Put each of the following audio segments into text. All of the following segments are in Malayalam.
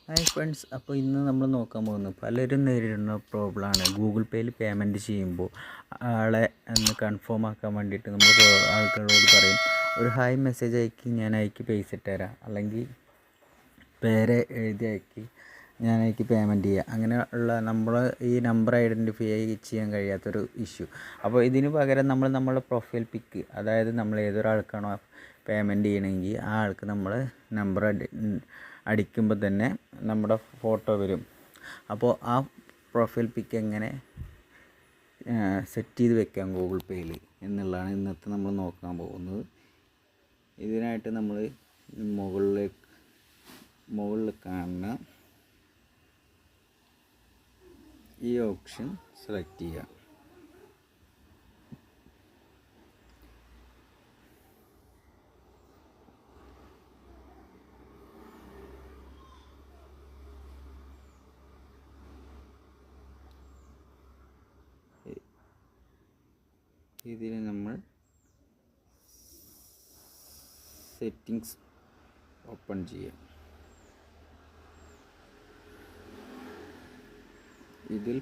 ഹായ് ഫ്രണ്ട്സ്, അപ്പോൾ ഇന്ന് നമ്മൾ നോക്കാൻ പോകുന്നത് പലരും നേരിടുന്ന പ്രോബ്ലമാണ് ഗൂഗിൾ പേയിൽ പേയ്മെൻറ്റ് ചെയ്യുമ്പോൾ ആളെ ഒന്ന് കൺഫേം ആക്കാൻ വേണ്ടിയിട്ട് നമ്മൾ ആൾക്കാരോട് പറയും ഒരു ഹായ് മെസ്സേജ് അയക്കി ഞാൻ അയക്കി പൈസ ഇട്ടുതരാം, അല്ലെങ്കിൽ പേര് എഴുതി അയക്കി ഞാൻ അയക്കി പേയ്മെൻറ്റ് ചെയ്യുക. അങ്ങനെ ഉള്ള നമ്മൾ ഈ നമ്പർ ഐഡൻറ്റിഫൈ ചെയ്യാൻ കഴിയാത്തൊരു ഇഷ്യൂ. അപ്പോൾ ഇതിന് പകരം നമ്മളുടെ പ്രൊഫൈൽ പിക്ക്, അതായത് നമ്മൾ ഏതൊരാൾക്കാണോ പേയ്മെൻറ്റ് ചെയ്യണമെങ്കിൽ ആ ആൾക്ക് നമ്മൾ നമ്പർ അടിക്കുമ്പോൾ തന്നെ നമ്മുടെ ഫോട്ടോ വരും. അപ്പോൾ ആ പ്രൊഫൈൽ പിക്ക് എങ്ങനെ സെറ്റ് ചെയ്ത് വെക്കാം ഗൂഗിൾ പേയിൽ എന്നുള്ളതാണ് ഇന്നത്തെ നമ്മൾ നോക്കാൻ പോകുന്നത്. ഇതിനായിട്ട് നമ്മൾ മുകളിൽ കാണുന്ന ഈ ഓപ്ഷൻ സെലക്ട് ചെയ്യുക. ഇതിൽ നമ്മൾ സെറ്റിങ്സ് ഓപ്പൺ ചെയ്യാം. ഇതിൽ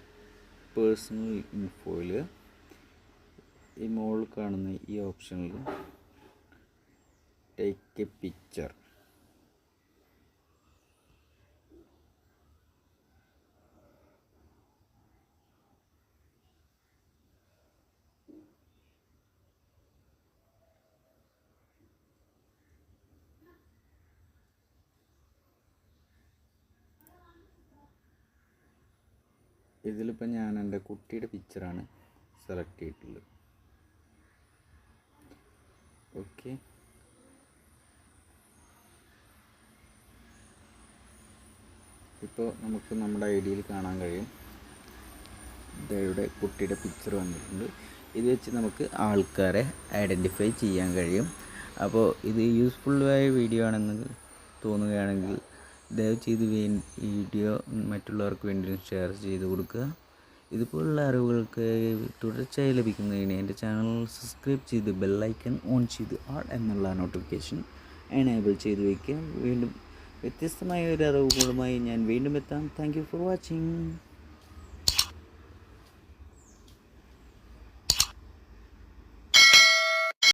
പേഴ്സണൽ ഇൻഫോയിൽ ഈ മുകളിൽ കാണുന്ന ഈ ഓപ്ഷനിൽ ടേക്ക് എ പിക്ചർ, ഇതിലിപ്പോൾ ഞാൻ എൻ്റെ കുട്ടിയുടെ പിക്ചറാണ് സെലക്ട് ചെയ്തിട്ടുള്ളത്. ഓക്കെ, ഇപ്പോൾ നമുക്ക് നമ്മുടെ ഐഡിയിൽ കാണാൻ കഴിയും ഇതയുടെ കുട്ടിയുടെ പിക്ചർ വന്നിട്ടുണ്ട്. ഇത് വെച്ച് നമുക്ക് ആൾക്കാരെ ഐഡൻറ്റിഫൈ ചെയ്യാൻ കഴിയും. അപ്പോൾ ഇത് യൂസ്ഫുള്ളായ വീഡിയോ ആണെന്ന് തോന്നുകയാണെങ്കിൽ ദയവ് ചെയ്ത് വീഡിയോ മറ്റുള്ളവർക്ക് വേണ്ടി ഷെയർ ചെയ്ത് കൊടുക്കുക. ഇതുപോലുള്ള അറിവുകൾക്ക് തുടർച്ചയായി ലഭിക്കുന്നതിന് എൻ്റെ ചാനൽ സബ്സ്ക്രൈബ് ചെയ്ത് ബെല്ലൈക്കൺ ഓൺ ചെയ്ത് ആൾ എന്നുള്ള നോട്ടിഫിക്കേഷൻ എനേബിൾ ചെയ്ത് വയ്ക്കുക. വീണ്ടും വ്യത്യസ്തമായ ഒരു അറിവുകളുമായി ഞാൻ വീണ്ടും എത്താം. Thank you for watching.